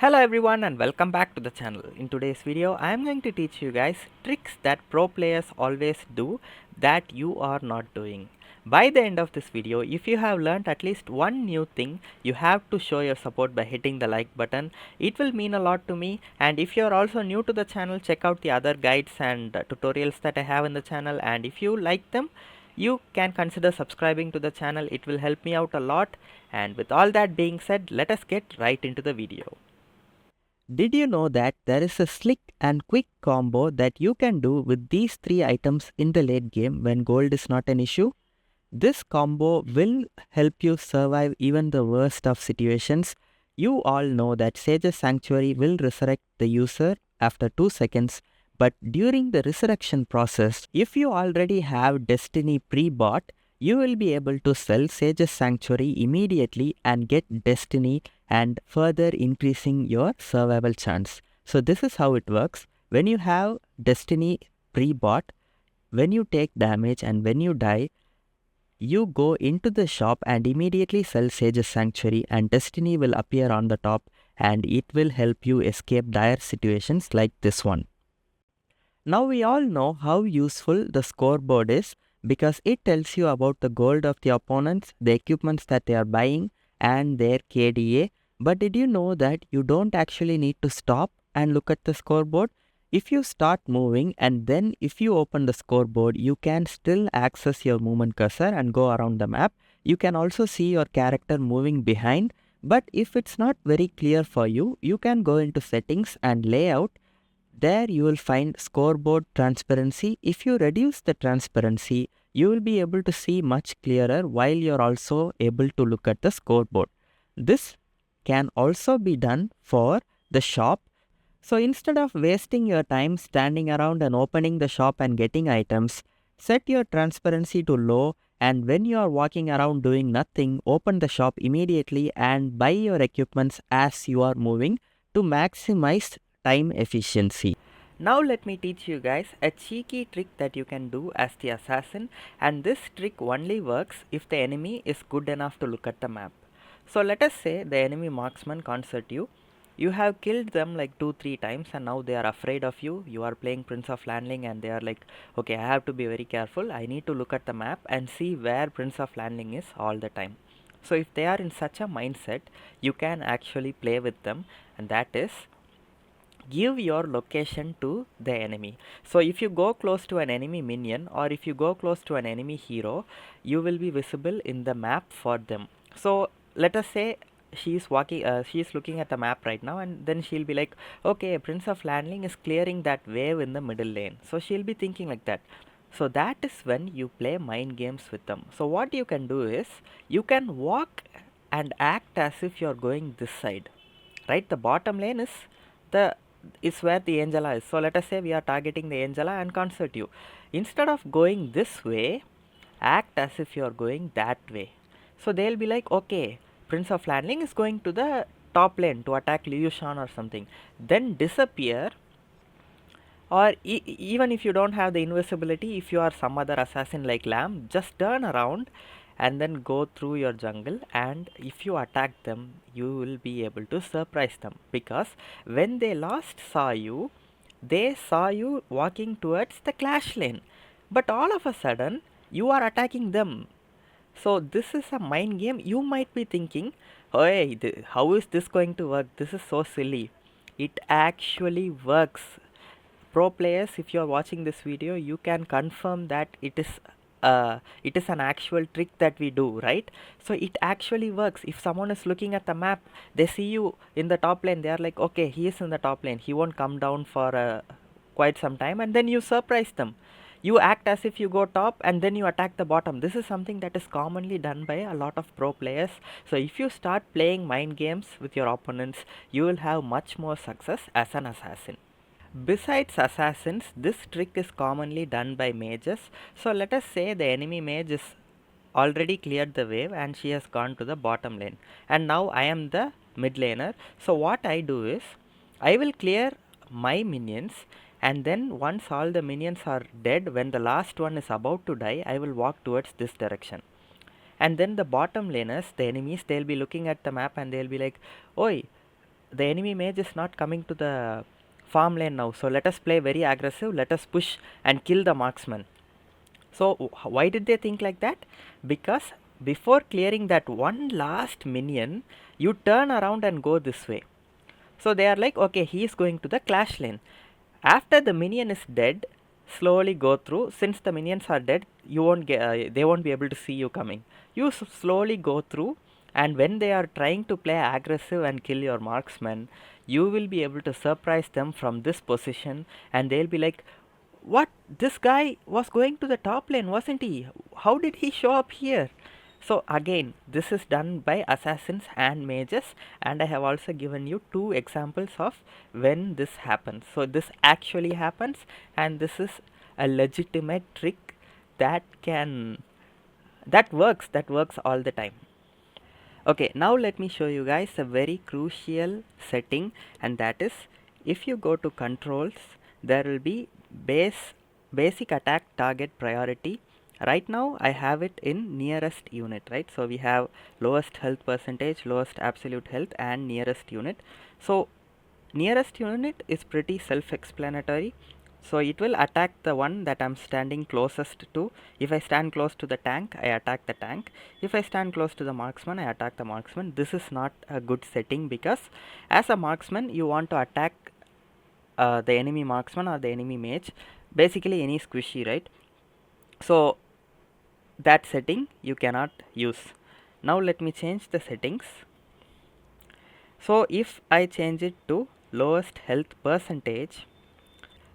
Hello everyone and welcome back to the channel. In today's video I am going to teach you guys tricks that pro players always do that you are not doing. By the end of this video, if you have learned at least one new thing, you have to show your support by hitting the like button. It will mean a lot to me, and if you are also new to the channel, check out the other guides and tutorials that I have in the channel, and if you like them, you can consider subscribing to the channel. It will help me out a lot. And with all that being said, let us get right into the video. Did you know that there is a slick and quick combo that you can do with these three items in the late game when gold is not an issue? This combo will help you survive even the worst of situations. You all know that Sage's Sanctuary will resurrect the user after 2 seconds, but during the resurrection process, if you already have Destiny pre-bought, you will be able to sell Sage's Sanctuary immediately and get Destiny and further increasing your survival chance. So this is how it works. When you have Destiny pre-bought, when you take damage and when you die, you go into the shop and immediately sell Sage's Sanctuary, and Destiny will appear on the top and it will help you escape dire situations like this one. Now we all know how useful the scoreboard is because it tells you about the gold of the opponents, the equipments that they are buying and their KDA. But did you know that you don't actually need to stop and look at the scoreboard? If you start moving and then if you open the scoreboard, you can still access your movement cursor and go around the map. You can also see your character moving behind. But if it's not very clear for you, you can go into settings and layout. There you will find scoreboard transparency. If you reduce the transparency, you will be able to see much clearer while you're also able to look at the scoreboard. This can also be done for the shop. So instead of wasting your time standing around and opening the shop and getting items, set your transparency to low, and when you are walking around doing nothing, open the shop immediately and buy your equipments as you are moving to maximize time efficiency. Now let me teach you guys a cheeky trick that you can do as the assassin, and this trick only works if the enemy is good enough to look at the map. So let us say the enemy marksman concert you. You have killed them like 2-3 times and now they are afraid of you. You are playing Prince of Landing and they are like, okay, I have to be very careful. I need to look at the map and see where Prince of Landing is all the time. So if they are in such a mindset, you can actually play with them, and that is give your location to the enemy. So if you go close to an enemy minion or if you go close to an enemy hero, you will be visible in the map for them. So let us say she is looking at the map right now, and then she'll be like, okay, Prince of Landing is clearing that wave in the middle lane. So she'll be thinking like that. So that is when you play mind games with them. So what you can do is you can walk and act as if you're going this side, right? The bottom lane is where the Angela is. So let us say we are targeting the Angela and concert you. Instead of going this way, act as if you are going that way. So they'll be like, okay, Prince of Landing is going to the top lane to attack Liu Shan or something. Then disappear, or even if you don't have the invisibility, if you are some other assassin like Lamb, just turn around and then go through your jungle, and if you attack them, you will be able to surprise them, because when they last saw you, they saw you walking towards the clash lane, but all of a sudden you are attacking them. So this is a mind game. You might be thinking, hey, how is this going to work? This is so silly. It actually works. Pro players, if you are watching this video, you can confirm that it is an actual trick that we do, right? So it actually works. If someone is looking at the map, they see you in the top lane, they are like, okay, he is in the top lane, he won't come down for quite some time, and then you surprise them. You act as if you go top and then you attack the bottom. This is something that is commonly done by a lot of pro players. So if you start playing mind games with your opponents, you will have much more success as an assassin. Besides assassins, this trick is commonly done by mages. So let us say the enemy mage is already cleared the wave and she has gone to the bottom lane, and now I am the mid laner. So what I do is I will clear my minions, and then once all the minions are dead, when the last one is about to die, I will walk towards this direction. And then the bottom laners, the enemies, they'll be looking at the map and they'll be like, oi, the enemy mage is not coming to the farm lane now, so let us play very aggressive, let us push and kill the marksman. So why did they think like that? Because before clearing that one last minion, you turn around and go this way. So they are like, okay, he is going to the clash lane. After the minion is dead, slowly go through. Since the minions are dead, you won't get, they won't be able to see you coming. You slowly go through, and when they are trying to play aggressive and kill your marksman, you will be able to surprise them from this position, and they'll be like, what? This guy was going to the top lane, wasn't he? How did he show up here? So again, this is done by assassins and mages, and I have also given you two examples of when this happens. So this actually happens, and this is a legitimate trick that works all the time. Okay, now let me show you guys a very crucial setting, and that is, if you go to controls, there will be basic attack target priority. Right now I have it in nearest unit, right? So we have lowest health percentage, lowest absolute health, and nearest unit. So nearest unit is pretty self-explanatory. So it will attack the one that I'm standing closest to. If I stand close to the tank, I attack the tank. If I stand close to the marksman, I attack the marksman. This is not a good setting, because as a marksman you want to attack the enemy marksman or the enemy mage, basically any squishy, right? So that setting you cannot use. Now let me change the settings. So if I change it to lowest health percentage,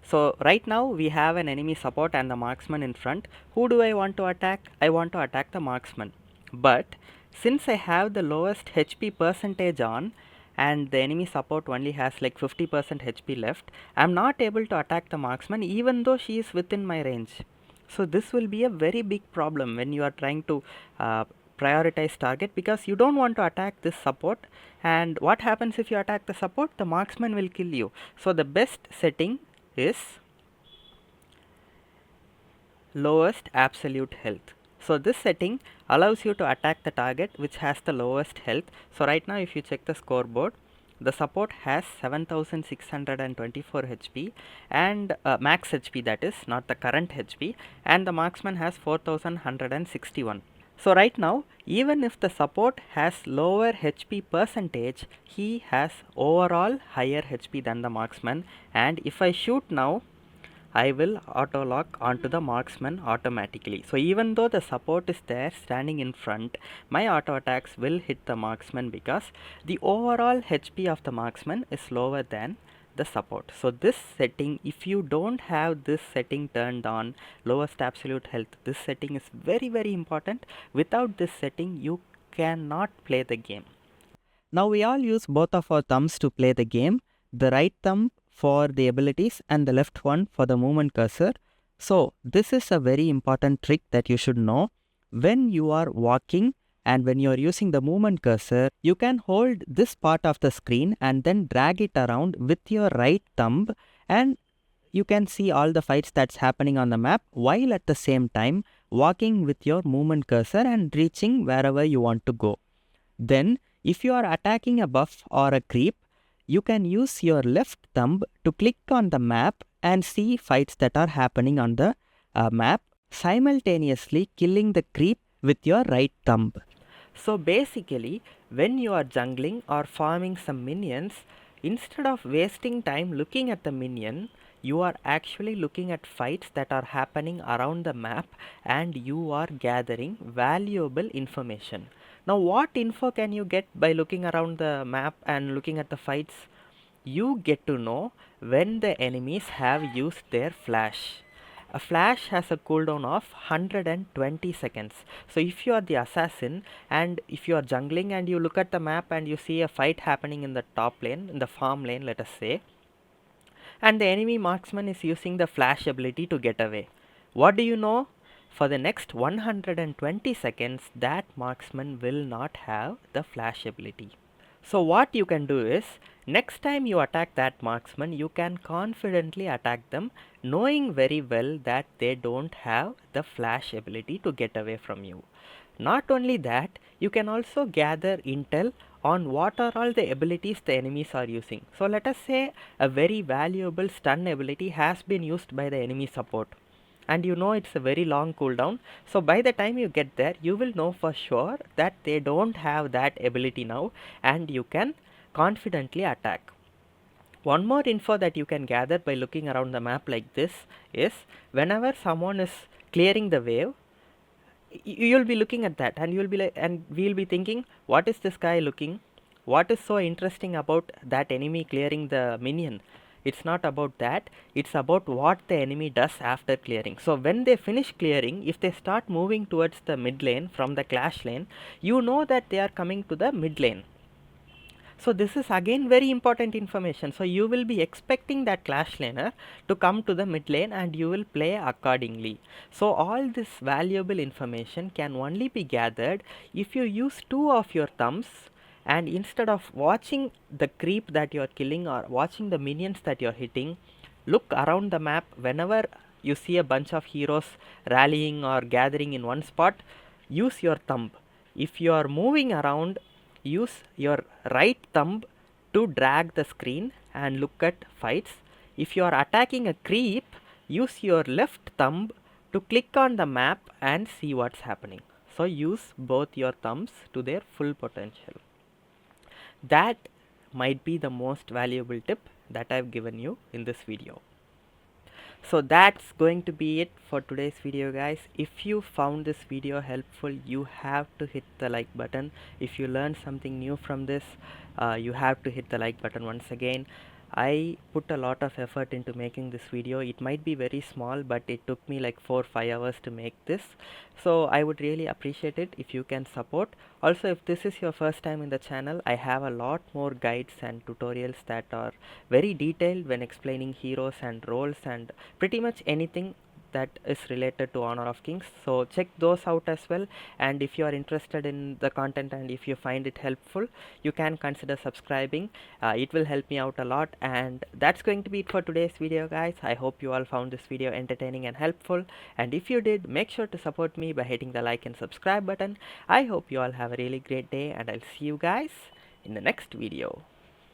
so right now we have an enemy support and the marksman in front. Who do I want to attack? I want to attack the marksman. But since I have the lowest HP percentage on, and the enemy support only has like 50% HP left, I'm not able to attack the marksman even though she is within my range. So this will be a very big problem when you are trying to prioritize target, because you don't want to attack this support, and what happens if you attack the support? The marksman will kill you. So the best setting is lowest absolute health. So this setting allows you to attack the target which has the lowest health. So right now if you check the scoreboard, the support has 7624 HP and max HP, that is not the current HP, and the marksman has 4161. So right now, even if the support has lower HP percentage, he has overall higher HP than the marksman, and if I shoot now, I will auto lock onto the marksman automatically. So even though the support is there standing in front, my auto attacks will hit the marksman because the overall HP of the marksman is lower than the support. So this setting, if you don't have this setting turned on, lowest absolute health, this setting is very important. Without this setting, you cannot play the game. Now we all use both of our thumbs to play the game, the right thumb for the abilities and the left one for the movement cursor. So this is a very important trick that you should know. When you are walking and when you are using the movement cursor, you can hold this part of the screen and then drag it around with your right thumb, and you can see all the fights that's happening on the map while at the same time walking with your movement cursor and reaching wherever you want to go. Then if you are attacking a buff or a creep, you can use your left thumb to click on the map and see fights that are happening on the map, simultaneously killing the creep with your right thumb. So basically, when you are jungling or farming some minions, instead of wasting time looking at the minion, you are actually looking at fights that are happening around the map, and you are gathering valuable information. Now what info can you get by looking around the map and looking at the fights? You get to know when the enemies have used their flash. A flash has a cooldown of 120 seconds. So if you are the assassin and if you are jungling and you look at the map and you see a fight happening in the top lane, in the farm lane let us say, and the enemy marksman is using the flash ability to get away, what do you know? For the next 120 seconds, that marksman will not have the flash ability. So what you can do is, next time you attack that marksman, you can confidently attack them, knowing very well that they don't have the flash ability to get away from you. Not only that, you can also gather intel on what are all the abilities the enemies are using. So let us say a very valuable stun ability has been used by the enemy support, and you know it's a very long cooldown. So by the time you get there, you will know for sure that they don't have that ability now, and you can confidently attack. One more info that you can gather by looking around the map like this is, whenever someone is clearing the wave, you'll be looking at that, and you'll be like, and we'll be thinking, what is this guy looking, what is so interesting about that enemy clearing the minion? It's not about that, it's about what the enemy does after clearing. So when they finish clearing, if they start moving towards the mid lane from the clash lane, you know that they are coming to the mid lane. So this is again very important information. So you will be expecting that clash laner to come to the mid lane, and you will play accordingly. So all this valuable information can only be gathered if you use two of your thumbs, and instead of watching the creep that you are killing or watching the minions that you are hitting, look around the map. Whenever you see a bunch of heroes rallying or gathering in one spot, use your thumb. If you are moving around, use your right thumb to drag the screen and look at fights. If you are attacking a creep, use your left thumb to click on the map and see what's happening. So use both your thumbs to their full potential. That might be the most valuable tip that I've given you in this video. So that's going to be it for today's video, guys. If you found this video helpful, you have to hit the like button. If you learned something new from this, you have to hit the like button once again. I put a lot of effort into making this video. It might be very small, but it took me like 4-5 hours to make this. So I would really appreciate it if you can support. Also, if this is your first time in the channel, I have a lot more guides and tutorials that are very detailed when explaining heroes and roles and pretty much anything that is related to Honor of Kings. So check those out as well, and if you are interested in the content and if you find it helpful, you can consider subscribing. It will help me out a lot. And that's going to be it for today's video, guys. I hope you all found this video entertaining and helpful, and if you did, make sure to support me by hitting the like and subscribe button. I hope you all have a really great day, and I'll see you guys in the next video.